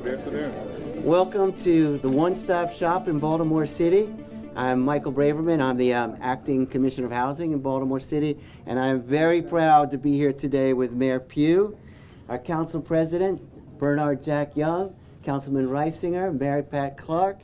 Good afternoon. Welcome to the One Stop Shop in Baltimore City. I'm Michael Braverman. I'm the Acting Commissioner of Housing in Baltimore City, and I'm very proud to be here today with Mayor Pugh, our Council President, Bernard Jack Young, Councilman Reisinger, Mary Pat Clark,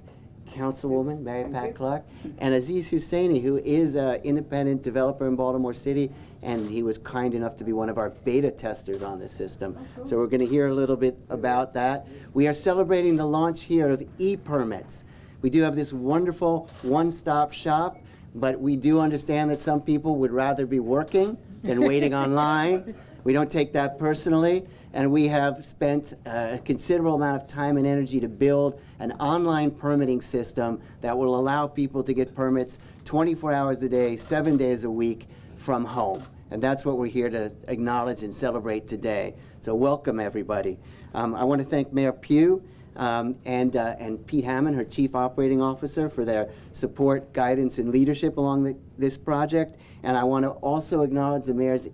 Councilwoman Mary Pat Clark, and Aziz Husseini, who is an independent developer in Baltimore City, and he was kind enough to be one of our beta testers on this system. So we're going to hear a little bit about that. We are celebrating the launch here of ePermits. We do have this wonderful one-stop shop, but we do understand that some people would rather be working than waiting online. We don't take that personally, and we have spent a considerable amount of time and energy to build an online permitting system that will allow people to get permits 24 hours a day, 7 days a week from home. And that's what we're here to acknowledge and celebrate today. So welcome, everybody. I want to thank Mayor Pugh and Pete Hammond, her Chief Operating Officer, for their support, guidance, and leadership along this project. And I want to also acknowledge the Mayor's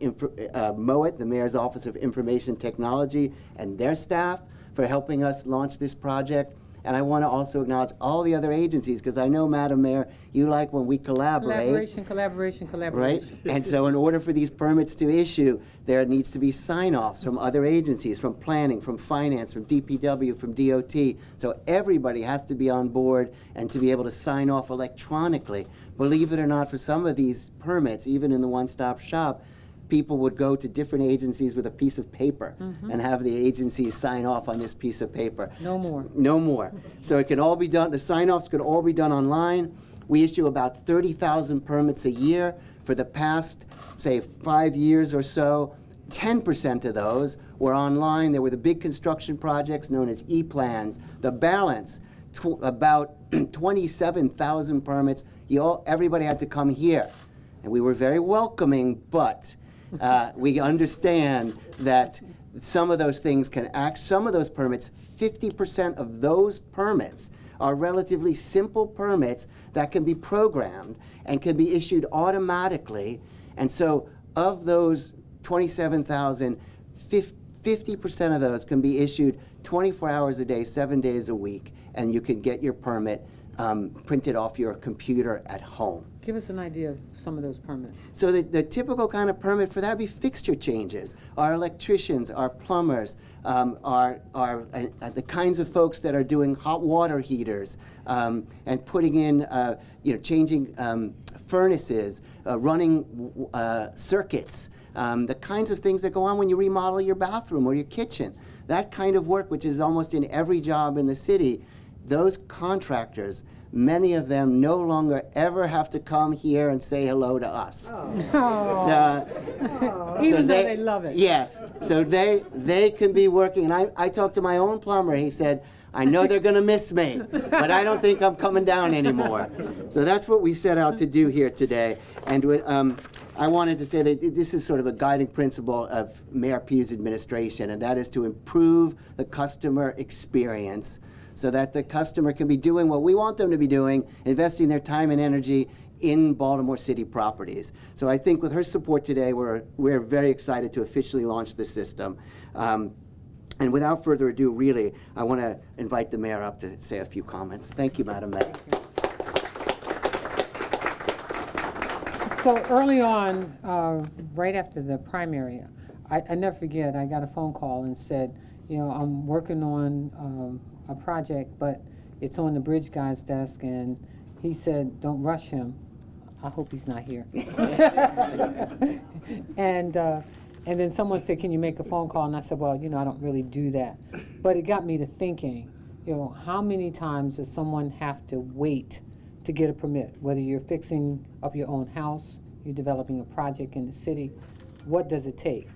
MOIT, the Mayor's Office of Information Technology, and their staff for helping us launch this project. And I want to also acknowledge all the other agencies, because I know, Madam Mayor, you like when we collaborate. Collaboration. Right? And so in order for these permits to issue, there needs to be sign-offs from other agencies, from planning, from finance, from DPW, from DOT. So everybody has to be on board and to be able to sign off electronically. Believe it or not, for some of these permits, even in the one-stop shop, people would go to different agencies with a piece of paper and have the agencies sign off on this piece of paper. No more. No more. So it can all be done, the sign-offs could all be done online. We issue about 30,000 permits a year. For the past, say, 5 years or so, 10% of those were online. There were the big construction projects known as E-plans. The balance, about 27,000 permits, everybody had to come here. And we were very welcoming, but we understand that some of those things can act, some of those permits, 50% of those permits are relatively simple permits that can be programmed and can be issued automatically. And so of those 27,000, 50% of those can be issued 24 hours a day, 7 days a week, and you can get your permit printed off your computer at home. Give us an idea of some of those permits. So the typical kind of permit for that would be fixture changes. Our electricians, our plumbers, the kinds of folks that are doing hot water heaters and putting in, changing furnaces, running circuits, the kinds of things that go on when you remodel your bathroom or your kitchen. That kind of work, which is almost in every job in the city, those contractors, many of them no longer ever have to come here and say hello to us. Even though they love it. Yes. So they can be working. And I talked to my own plumber. He said, I know they're going to miss me, but I don't think I'm coming down anymore. So that's what we set out to do here today. And I wanted to say that this is sort of a guiding principle of Mayor Pugh's administration, and that is to improve the customer experience so that the customer can be doing what we want them to be doing, investing their time and energy in Baltimore City properties. So I think with her support today, we're very excited to officially launch the system. And without further ado, really, I want to invite the mayor up to say a few comments. Thank you, Madam Mayor. So early on, right after the primary, I never forget, I got a phone call and said, I'm working on a project, but it's on the bridge guy's desk, and he said, don't rush him. I hope he's not here. And then someone said, can you make a phone call? And I said, well, I don't really do that. But it got me to thinking, how many times does someone have to wait to get a permit? Whether you're fixing up your own house, you're developing a project in the city, what does it take?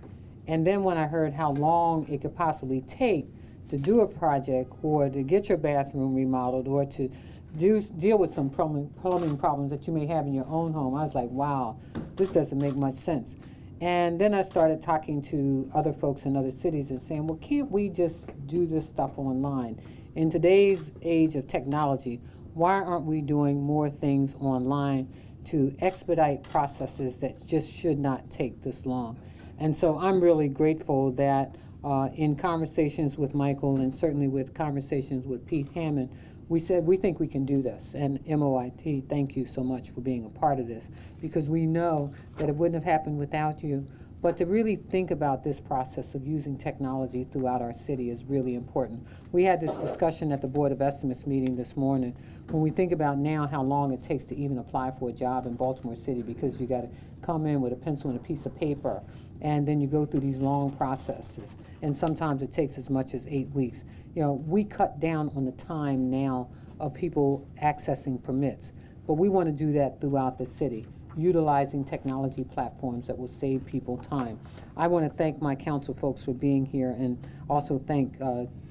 And then when I heard how long it could possibly take to do a project or to get your bathroom remodeled or to deal with some plumbing problems that you may have in your own home, I was like, wow, this doesn't make much sense. And then I started talking to other folks in other cities and saying, well, can't we just do this stuff online? In today's age of technology, why aren't we doing more things online to expedite processes that just should not take this long? And so I'm really grateful that In conversations with Michael and certainly with conversations with Pete Hammond, we said we think we can do this. And MOIT, thank you so much for being a part of this, because we know that it wouldn't have happened without you. But to really think about this process of using technology throughout our city is really important. We had this discussion at the Board of Estimates meeting this morning. When we think about now how long it takes to even apply for a job in Baltimore City, because you got to come in with a pencil and a piece of paper, and then you go through these long processes, and sometimes it takes as much as 8 weeks. You know, we cut down on the time now of people accessing permits, but we want to do that throughout the city, utilizing technology platforms that will save people time. I want to thank my council folks for being here, and also thank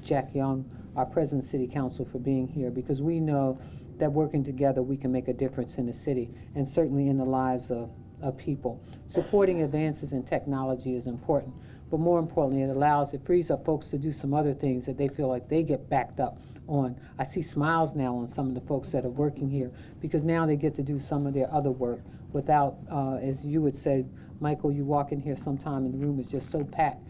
Jack Young, our President of City Council, for being here, because we know that working together we can make a difference in the city and certainly in the lives of people. Supporting advances in technology is important, but more importantly, it frees up folks to do some other things that they feel like they get backed up on. I see smiles now on some of the folks that are working here, because now they get to do some of their other work without, as you would say, Michael, you walk in here sometime and the room is just so packed,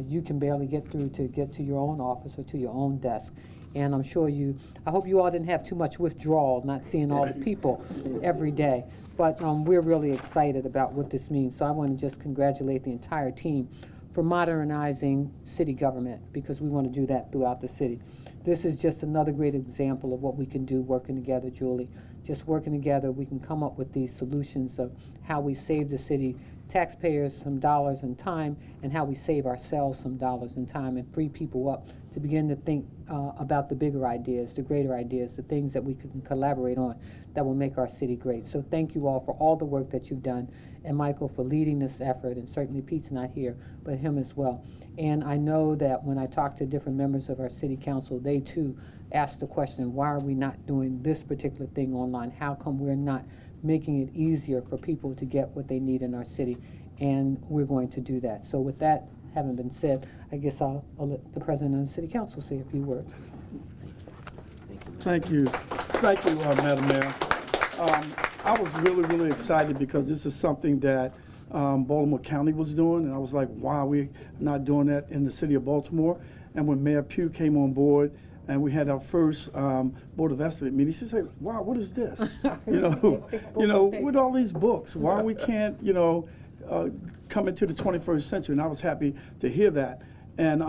you can barely get through to get to your own office or to your own desk. And I'm sure I hope you all didn't have too much withdrawal not seeing all the people every day. But we're really excited about what this means. So I want to just congratulate the entire team for modernizing city government, because we want to do that throughout the city. This is just another great example of what we can do working together, Julie. Just working together, we can come up with these solutions of how we save the city taxpayers some dollars and time, and how we save ourselves some dollars and time, and free people up to begin to think about the bigger ideas, the greater ideas, the things that we can collaborate on that will make our city great. So thank you all for all the work that you've done, and Michael for leading this effort, and certainly Pete's not here, but him as well. And I know that when I talk to different members of our city council, they too ask the question, why are we not doing this particular thing online? How come we're not making it easier for people to get what they need in our city? And we're going to do that. So with that having been said, I guess I'll let the President of the City Council say a few words. Thank you. Thank you, Madam Mayor. I was really excited, because this is something that Baltimore County was doing, and I was like, why are we not doing that in the city of Baltimore? And when Mayor Pugh came on board, and we had our first Board of Estimate meeting, she said, wow, what is this? With all these books, why we can't, come into the 21st century? And I was happy to hear that. And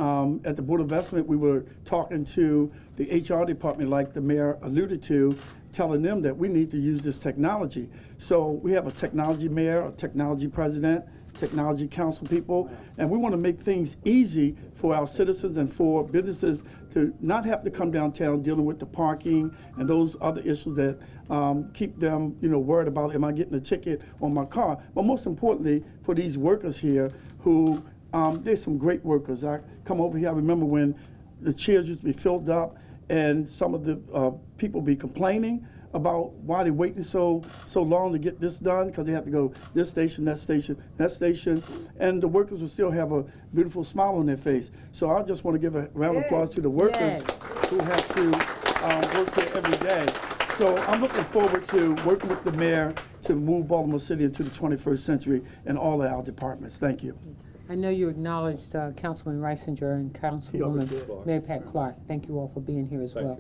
at the Board of Estimate, we were talking to the HR department, like the mayor alluded to, telling them that we need to use this technology. So we have a technology mayor, a technology president, technology council people, and we want to make things easy for our citizens and for businesses to not have to come downtown dealing with the parking and those other issues that keep them, worried about, am I getting a ticket on my car? But most importantly, for these workers here who, there's some great workers. I come over here, I remember when the chairs used to be filled up, and some of the people be complaining about why they're waiting so long to get this done, because they have to go this station, that station, that station, and the workers will still have a beautiful smile on their face. So I just want to give a round of applause to the workers who have to work here every day. So I'm looking forward to working with the mayor to move Baltimore City into the 21st century in all of our departments. Thank you. I know you acknowledged Councilman Reisinger and Councilwoman Mary Pat Clark. Thank you all for being here as well.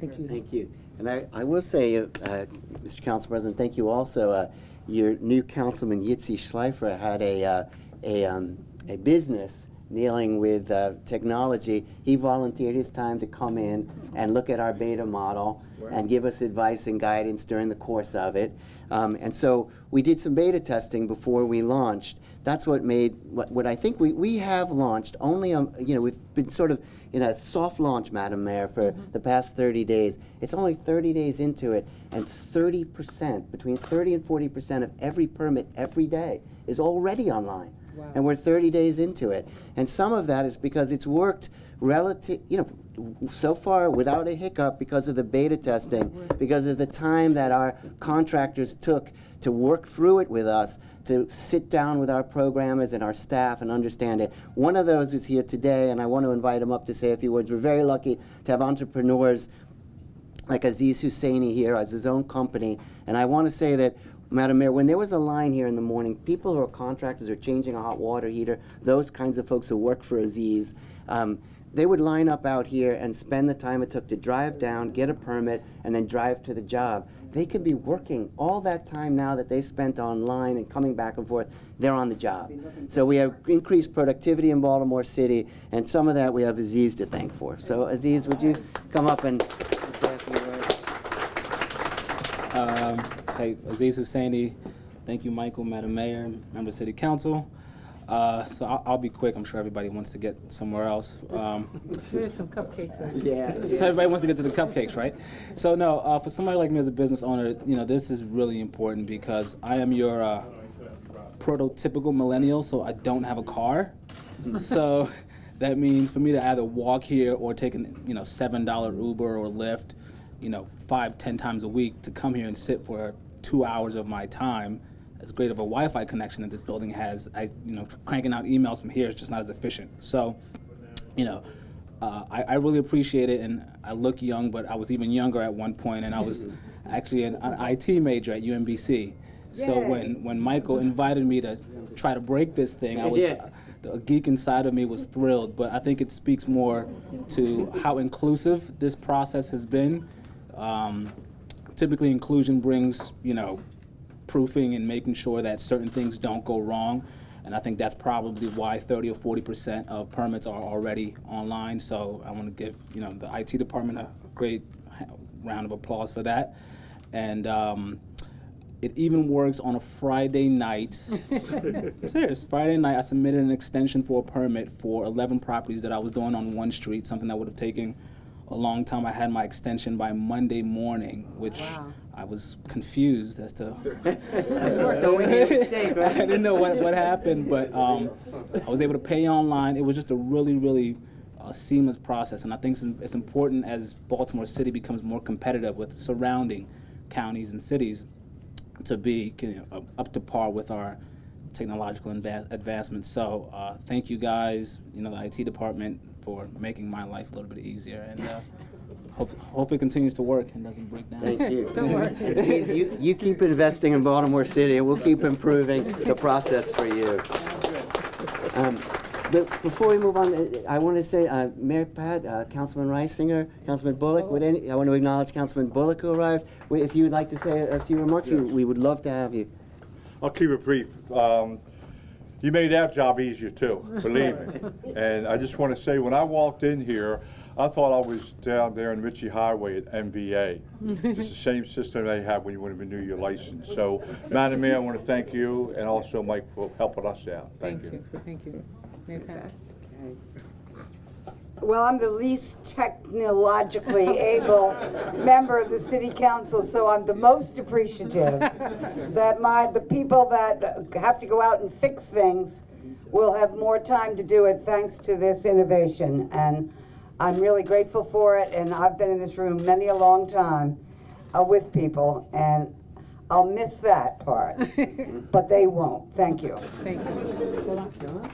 Thank you. Thank you. And I will say, Mr. Council President, thank you also. Your new councilman, Yitzi Schleifer, had a business dealing with technology. He volunteered his time to come in and look at our beta model and give us advice and guidance during the course of it. And so we did some beta testing before we launched. That's what made what I think we have launched only we've been sort of in a soft launch, Madam Mayor, for the past 30 days. It's only 30 days into it, and 30%, between 30 and 40% of every permit every day is already online. Wow. And we're 30 days into it. And some of that is because it's worked so far without a hiccup, because of the beta testing, because of the time that our contractors took to work through it with us, to sit down with our programmers and our staff and understand it. One of those is here today, and I want to invite him up to say a few words. We're very lucky to have entrepreneurs like Aziz Husseini here, as his own company, and I want to say that Madam Mayor, when there was a line here in the morning, people who are contractors or changing a hot water heater, those kinds of folks who work for Aziz, they would line up out here and spend the time it took to drive down, get a permit, and then drive to the job. They could be working all that time now that they spent online and coming back and forth. They're on the job. So we have increased productivity in Baltimore City, and some of that we have Aziz to thank for. So Aziz, would you come up and say a few words? Hey, Aziz Husseini, thank you, Michael, Madam Mayor, Member of City Council. So I'll be quick. I'm sure everybody wants to get somewhere else. There's some cupcakes. Yeah. So everybody wants to get to the cupcakes, right? So no, for somebody like me as a business owner, this is really important because I am your prototypical millennial, so I don't have a car. So that means for me to either walk here or take an $7 Uber or Lyft, 5-10 times a week to come here and sit for 2 hours of my time. As great of a Wi-Fi connection that this building has, cranking out emails from here is just not as efficient. So, I really appreciate it, and I look young, but I was even younger at one point, and I was actually an IT major at UMBC. So when Michael invited me to try to break this thing, I was the geek inside of me was thrilled. But I think it speaks more to how inclusive this process has been. Typically, inclusion brings proofing and making sure that certain things don't go wrong. And I think that's probably why 30 or 40% of permits are already online. So I want to give the IT department a great round of applause for that. And it even works on a Friday night. Serious, Friday night I submitted an extension for a permit for 11 properties that I was doing on one street, something that would have taken a long time. I had my extension by Monday morning, which I was confused as to I didn't know what happened, but I was able to pay online. It was just a really, really seamless process, and I think it's important as Baltimore City becomes more competitive with surrounding counties and cities to be up to par with our technological advancements. So thank you guys, the IT department, for making my life a little bit easier, and hope it continues to work and doesn't break down. Thank you. Don't worry. You keep investing in Baltimore City, and we'll keep improving the process for you. But before we move on, I want to say, Mayor Pat, Councilman Reisinger, Councilman Bullock, I want to acknowledge Councilman Bullock who arrived. If you would like to say a few remarks, we would love to have you. I'll keep it brief. You made our job easier too, believe me. And I just want to say, when I walked in here, I thought I was down there in Ritchie Highway at MVA. It's the same system they have when you want to renew your license. So, Madam Mayor, I want to thank you, and also Mike for helping us out. Thank you. Thank you. Mayor Pat. Well, I'm the least technologically able member of the city council, so I'm the most appreciative that the people that have to go out and fix things will have more time to do it thanks to this innovation. And I'm really grateful for it, and I've been in this room many a long time with people, and I'll miss that part, but they won't. Thank you. Thank you.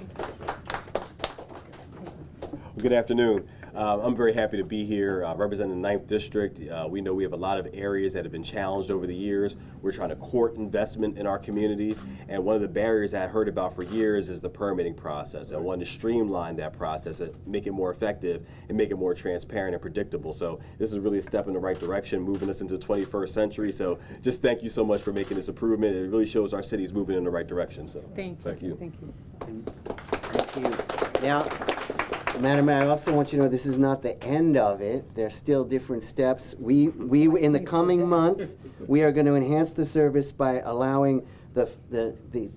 Good afternoon. I'm very happy to be here representing the 9th District. We know we have a lot of areas that have been challenged over the years. We're trying to court investment in our communities, and one of the barriers I heard about for years is the permitting process. I wanted to streamline that process and make it more effective and make it more transparent and predictable. So this is really a step in the right direction, moving us into the 21st century. So just thank you so much for making this improvement. It really shows our city's moving in the right direction. So Thank you. Thank you. Now, Madam Mayor, I also want you to know this is not the end of it. There's still different steps. We in the coming months, we are going to enhance the service by allowing the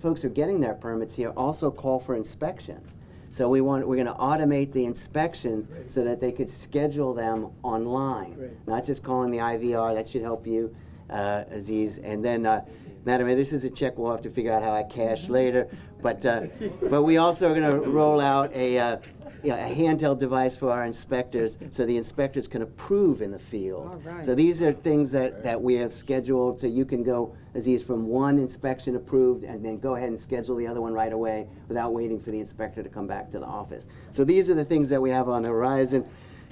folks who are getting their permits here also call for inspections. So we're going to automate the inspections so that they could schedule them online, not just calling the IVR. That should help you, Aziz. And then, Madam Mayor, this is a check we'll have to figure out how I cash later. But we also are going to roll out a handheld device for our inspectors so the inspectors can approve in the field. All right. So these are things that we have scheduled so you can go, Aziz, from one inspection approved and then go ahead and schedule the other one right away without waiting for the inspector to come back to the office. So these are the things that we have on the horizon.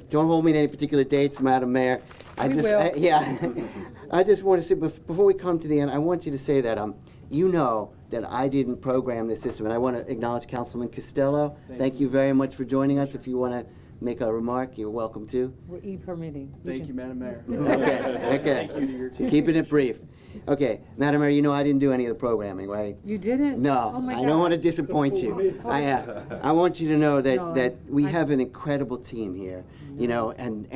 don't hold me to any particular dates, Madam Mayor. We will. Yeah. I just want to say, before we come to the end, I want you to say that, you know that I didn't program this system, and I want to acknowledge Councilman Costello. Thank you very much for joining us. If you want to make a remark, you're welcome to. We're e-permitting. Thank you, Madam Mayor. Okay. Thank you to your team. Keeping it brief. Okay, Madam Mayor, you know I didn't do any of the programming, right? You didn't? No, Oh my I don't want to God. disappoint you. I want you to know that, No, that we I- have an incredible team here, you know, and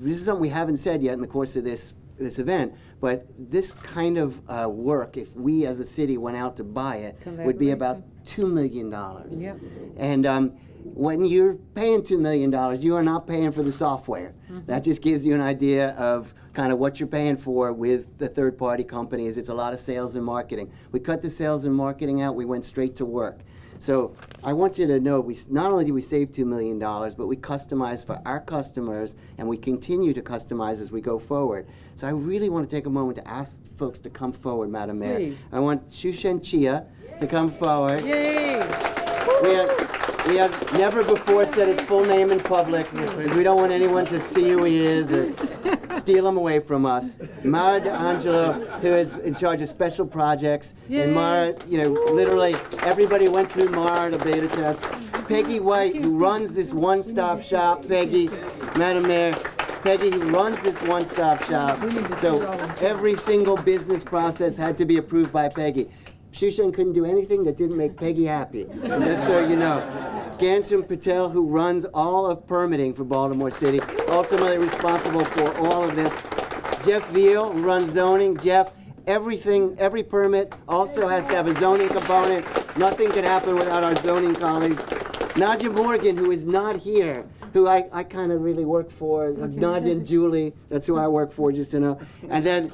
this is something we haven't said yet in the course of this event, but this kind of work, if we as a city went out to buy it, would be about $2 million. Yep. And when you're paying $2 million, you are not paying for the software. That just gives you an idea of kind of what you're paying for with the third-party companies. It's a lot of sales and marketing. We cut the sales and marketing out. We went straight to work. So I want you to know, not only did we save $2 million, but we customized for our customers, and we continue to customize as we go forward. So I really want to take a moment to ask folks to come forward, Madam Mayor. Please. I want Shushan Chia to come forward. Yay! We have never before said his full name in public because we don't want anyone to see who he is or steal him away from us. Mara D'Angelo, who is in charge of special projects. Yay. And Mara, you know, literally everybody went through Mara to beta test. Peggy White, who runs this one-stop shop. Peggy, Madam Mayor, Peggy, who runs this one-stop shop. We need to So see all of them. every single business process had to be approved by Peggy. Shushan couldn't do anything that didn't make Peggy happy, just so you know. Gansham Patel, who runs all of permitting for Baltimore City, ultimately responsible for all of this. Jeff Veal, who runs zoning. Jeff, every permit also has to have a zoning component. Nothing can happen without our zoning colleagues. Nadia Morgan, who is not here, who I kind of really work for. Nadia and Julie, that's who I work for, just to know. And then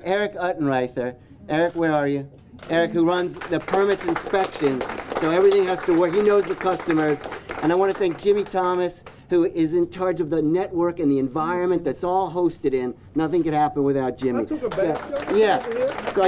Eric Uttenreither. Eric, where are you? Eric, who runs the permits inspections, so everything has to work. He knows the customers. And I want to thank Jimmy Thomas, who is in charge of the network and the environment that's all hosted in. Nothing could happen without Jimmy. Yeah. So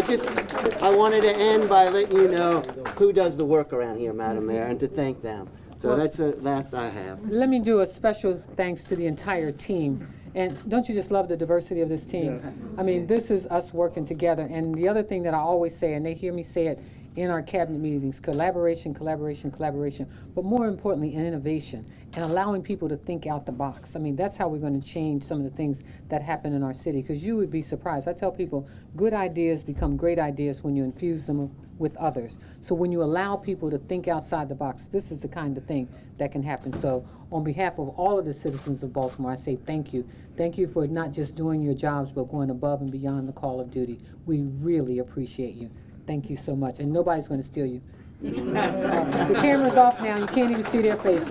I wanted to end by letting you know who does the work around here, Madam Mayor, and to thank them. So that's the last I have. Let me do a special thanks to the entire team. And don't you just love the diversity of this team? Yes. I mean, this is us working together. And the other thing that I always say, and they hear me say it in our cabinet meetings, collaboration, collaboration, collaboration, but more importantly, innovation and allowing people to think out the box. I mean, that's how we're going to change some of the things that happen in our city, because you would be surprised. I tell people, good ideas become great ideas when you infuse them with others. So when you allow people to think outside the box, this is the kind of thing that can happen. So on behalf of all of the citizens of Baltimore, I say thank you. Thank you for not just doing your jobs, but going above and beyond the call of duty. We really appreciate you. Thank you so much. And nobody's going to steal you. The camera's off now. You can't even see their faces.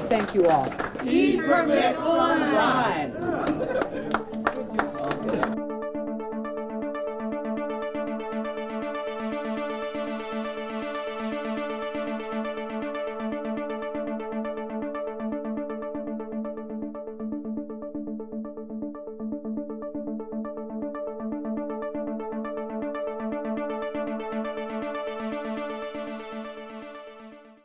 Thank you all. ePermits online.